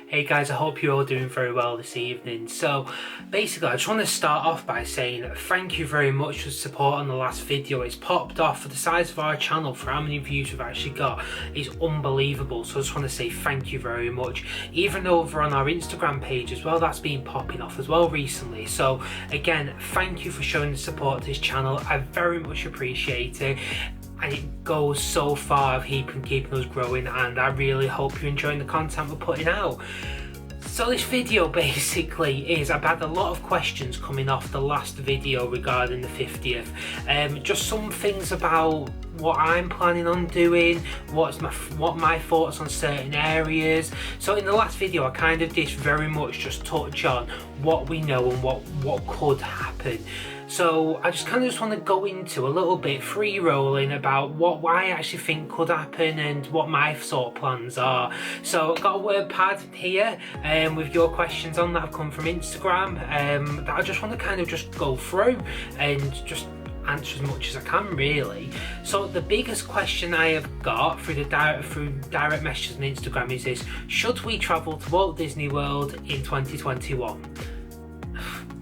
Hey guys, I hope you're all doing very well this evening. So basically I just want to start off by saying thank you very much for the support on the last video. It's popped off for the size of our channel, for how many views we've actually got is unbelievable. So I just want to say thank you very much. Even over on our Instagram page as well, that's been popping off as well recently. So again, thank you for showing the support to this channel. I very much appreciate it. And it goes so far of keeping us growing, and I really hope you're enjoying the content we're putting out. So this video basically is, I've had a lot of questions coming off the last video regarding the 50th. Just some things about what I'm planning on doing, what my thoughts on certain areas. So in the last video I kind of did very much just touch on what we know and what could happen. So I just kind of want to go into a little bit free rolling about what I actually think could happen and what my sort of plans are. So I've got a word pad here with your questions on that have come from Instagram that I just want to kind of just go through and just answer as much as I can really. So the biggest question I have got through direct messages on Instagram is this: should we travel to Walt Disney World in 2021?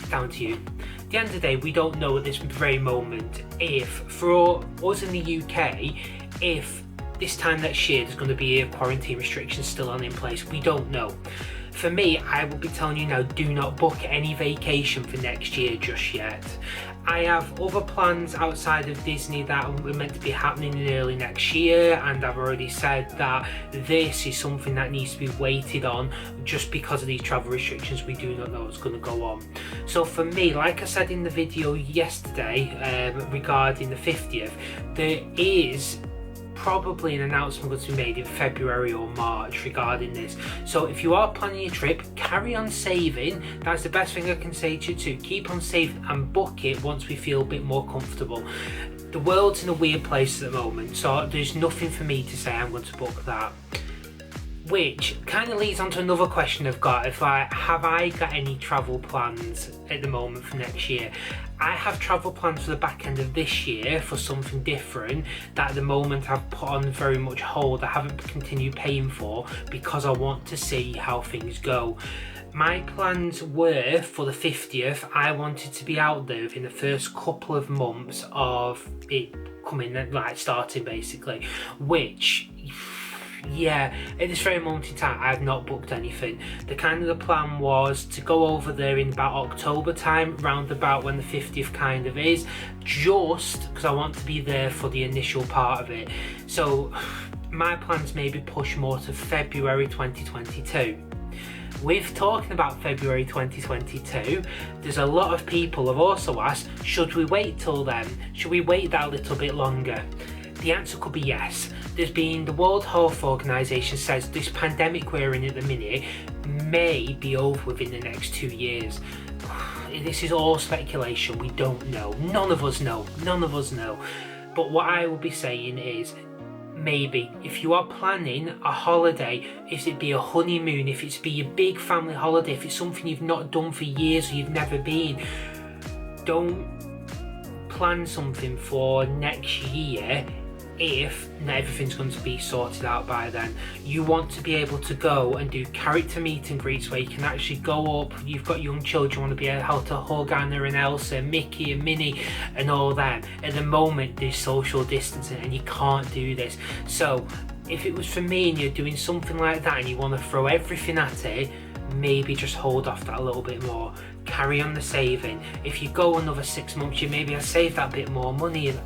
Down to you. At the end of the day, we don't know at this very moment if, for us in the UK, if this time next year there's going to be quarantine restrictions still on in place. We don't know. For me, I will be telling you now, do not book any vacation for next year just yet. I have other plans outside of Disney that are meant to be happening in early next year, and I've already said that this is something that needs to be waited on just because of these travel restrictions. We do not know what's going to go on. So for me, like I said in the video yesterday regarding the 50th, there is probably an announcement going to be made in February or March regarding this. So if you are planning your trip, carry on saving. That's the best thing I can say to you too. Keep on saving and book it once we feel a bit more comfortable. The world's in a weird place at the moment, so there's nothing for me to say I'm going to book that. Which kind of leads on to another question I've got. Have I got any travel plans at the moment for next year? I have travel plans for the back end of this year for something different that at the moment I've put on very much hold. I haven't continued paying for because I want to see how things go. My plans were for the 50th, I wanted to be out there within the first couple of months of it coming, like starting basically, which, yeah, at this very moment in time I have not booked anything. The plan was to go over there in about October time, round about when the 50th kind of is, just because I want to be there for the initial part of it. So my plans maybe push more to February 2022. With talking about February 2022, there's a lot of people have also asked, should we wait till then? Should we wait that a little bit longer? The answer could be yes. The World Health Organization says this pandemic we're in at the minute may be over within the next 2 years. This is all speculation, we don't know. None of us know. But what I will be saying is, maybe if you are planning a holiday, if it be a honeymoon, if it's be a big family holiday, if it's something you've not done for years or you've never been, don't plan something for next year if not everything's going to be sorted out by then. You want to be able to go and do character meet and greets where you can actually go up, you've got young children, you want to be able to hug Anna and Elsa, Mickey and Minnie and all them. At the moment there's social distancing and you can't do this. So if it was for me and you're doing something like that and you want to throw everything at it, maybe just hold off that a little bit more. Carry on the saving. If you go another 6 months, you maybe save that bit more money and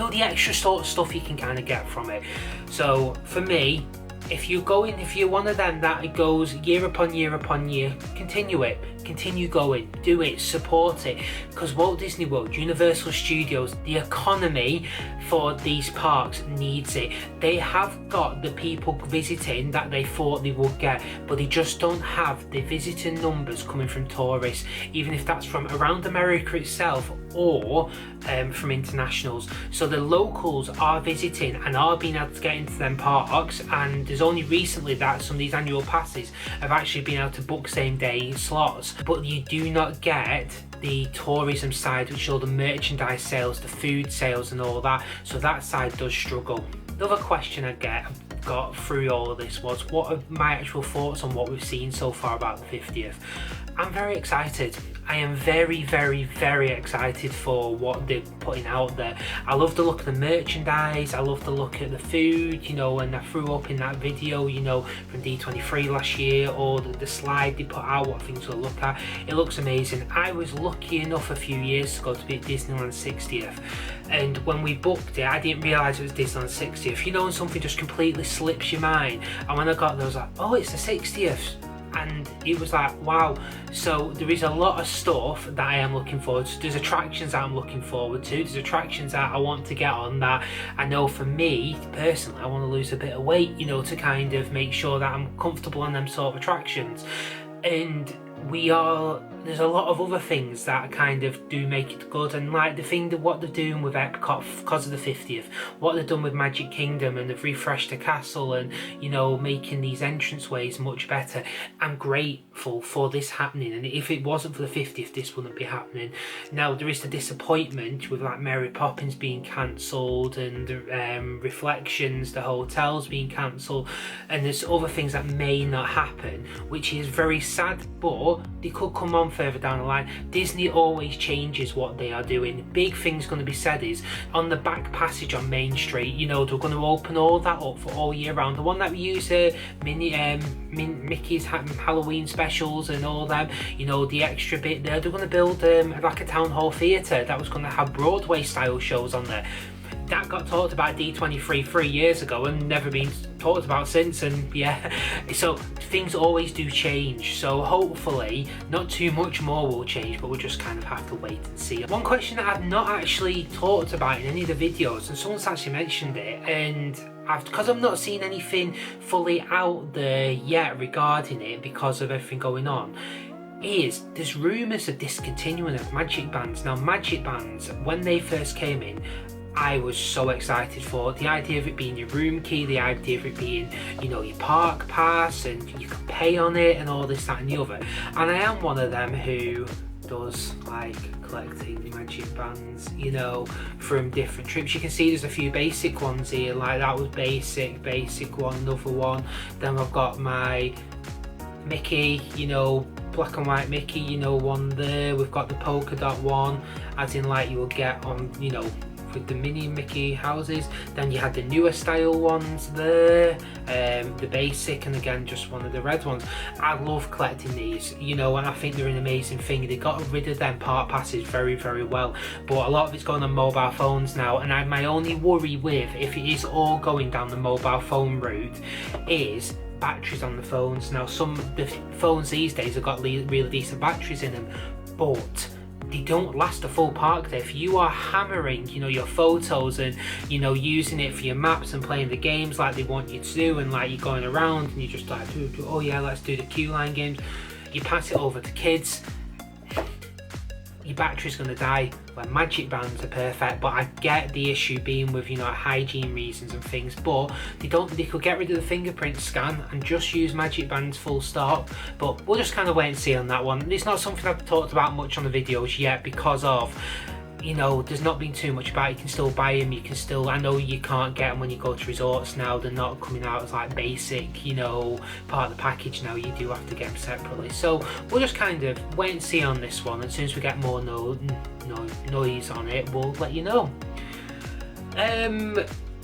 the extra sort of stuff you can kind of get from it. So for me, if you're one of them that goes year upon year upon year, continue going, do it, support it, because Walt Disney World, Universal Studios, the economy for these parks needs it. They have got the people visiting that they thought they would get, but they just don't have the visitor numbers coming from tourists, even if that's from around America itself or from internationals. So the locals are visiting and are being able to get into them parks, and there's only recently that some of these annual passes have actually been able to book same day slots, but you do not get the tourism side, which is all the merchandise sales, the food sales and all that, so that side does struggle. Another question I get got through all of this was, what are my actual thoughts on what we've seen so far about the 50th? I'm very excited. I am very, very, very excited for what they're putting out there. I love the look of the merchandise, I love the look at the food, you know, and I threw up in that video, you know, from D23 last year, or the slide they put out, what things we'll look at. It looks amazing. I was lucky enough a few years ago to be at Disneyland 60th, and when we booked it, I didn't realise it was Disneyland 60th. You know, when something just completely slips your mind, and when I got there I was like, oh, it's the 60th. And it was like, wow. So there is a lot of stuff that I am looking forward to. There's attractions that I'm looking forward to. There's attractions that I want to get on, that I know for me personally, I want to lose a bit of weight, you know, to kind of make sure that I'm comfortable on them sort of attractions. And there's a lot of other things that kind of do make it good, and like the thing that what they're doing with Epcot because of the 50th, what they've done with Magic Kingdom, and they've refreshed the castle, and you know, making these entranceways much better. I'm grateful for this happening, and if it wasn't for the 50th, this wouldn't be happening. Now there is the disappointment with like Mary Poppins being cancelled, and Reflections, the hotels being cancelled, and there's other things that may not happen, which is very sad, but they could come on further down the line. Disney always changes what they are doing. Big thing's going to be said is on the back passage on Main Street, you know, they're going to open all that up for all year round. The one that we use Mickey's Halloween specials and all them, you know, the extra bit there, they're going to build like a town hall theatre that was going to have Broadway style shows on there. That got talked about at D23 3 years ago and never been talked about since, and yeah, so things always do change, so hopefully not too much more will change, but we'll just kind of have to wait and see. One question that I've not actually talked about in any of the videos, and someone's actually mentioned it, and because I've not seen anything fully out there yet regarding it because of everything going on, is there's rumours of discontinuing of Magic Bands. Now Magic Bands, when they first came in, I was so excited for the idea of it being your room key, the idea of it being, you know, your park pass, and you can pay on it and all this, that and the other. And I am one of them who does like collecting Magic Bands, you know, from different trips. You can see there's a few basic ones here, like that was basic one, another one. Then I've got my Mickey, you know, black and white Mickey, you know, one there. We've got the polka dot one, as in like you will get on, you know, with the mini Mickey houses. Then you had the newer style ones there, the basic, and again just one of the red ones. I love collecting these, you know, and I think they're an amazing thing. They got rid of them park passes very, very well, but a lot of it's going on mobile phones now, and my only worry with, if it is all going down the mobile phone route, is batteries on the phones. Now some of the phones these days have got really decent batteries in them, but they don't last a full park day. If you are hammering, you know, your photos and, you know, using it for your maps and playing the games like they want you to do, and like you're going around and you just like, oh yeah, let's do the queue line games, you pass it over to kids, your battery's going to die. Where Magic Bands are perfect, but I get the issue being with, you know, hygiene reasons and things, but they could get rid of the fingerprint scan and just use Magic Bands full stop. But we'll just kind of wait and see on that one. It's not something I've talked about much on the videos yet because of, you know, there's not been too much about it. You can still buy them, you can still, I know you can't get them when you go to resorts now, they're not coming out as like basic, you know, part of the package now. You do have to get them separately, so we'll just kind of wait and see on this one. As soon as we get more noise on it, we'll let you know.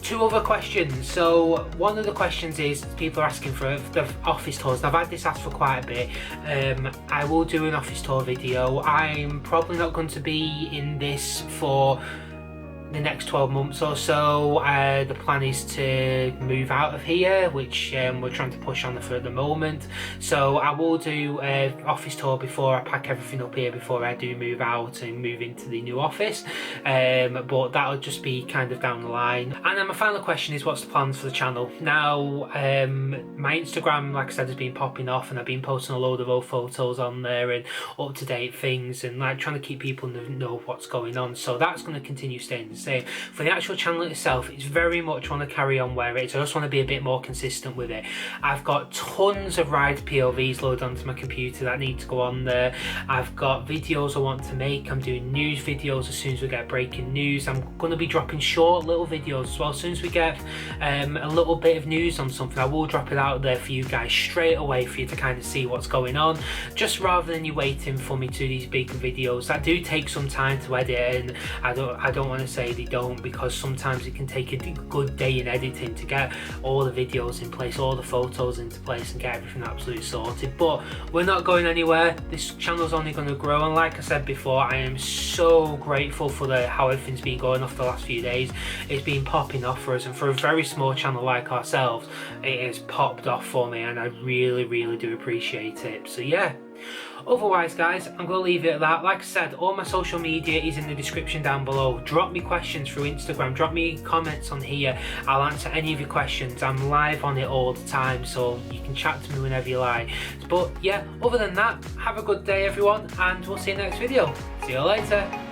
Two other questions. So one of the questions is people are asking for the office tours. I've had this asked for quite a bit. I will do an office tour video. I'm probably not going to be in this for the next 12 months or so. The plan is to move out of here, which we're trying to push on for the moment. So I will do an office tour before I pack everything up here, before I do move out and move into the new office. But that'll just be kind of down the line. And then my final question is, what's the plans for the channel? Now, my Instagram, like I said, has been popping off, and I've been posting a load of old photos on there and up-to-date things, and like trying to keep people know what's going on. So that's going to continue staying the same. For the actual channel itself, it's very much want to carry on where it is. I just want to be a bit more consistent with it. I've got tons of ride POVs loaded onto my computer that need to go on there. I've got videos I want to make. I'm doing news videos as soon as we get breaking news. I'm going to be dropping short little videos as well. As soon as we get a little bit of news on something, I will drop it out there for you guys straight away for you to kind of see what's going on, just rather than you waiting for me to do these big videos that do take some time to edit. And I don't want to say they don't, because sometimes it can take a good day in editing to get all the videos in place, all the photos into place, and get everything absolutely sorted. But we're not going anywhere. This channel's only going to grow, and like I said before, I am so grateful for how everything's been going off the last few days. It's been popping off for us, and for a very small channel like ourselves, it has popped off for me, and I really do appreciate it. So yeah, otherwise guys, I'm going to leave it at that. Like I said, all my social media is in the description down below. Drop me questions through Instagram, drop me comments on here. I'll answer any of your questions. I'm live on it all the time, so you can chat to me whenever you like. But yeah, other than that, have a good day everyone, and we'll see you next video. See you later.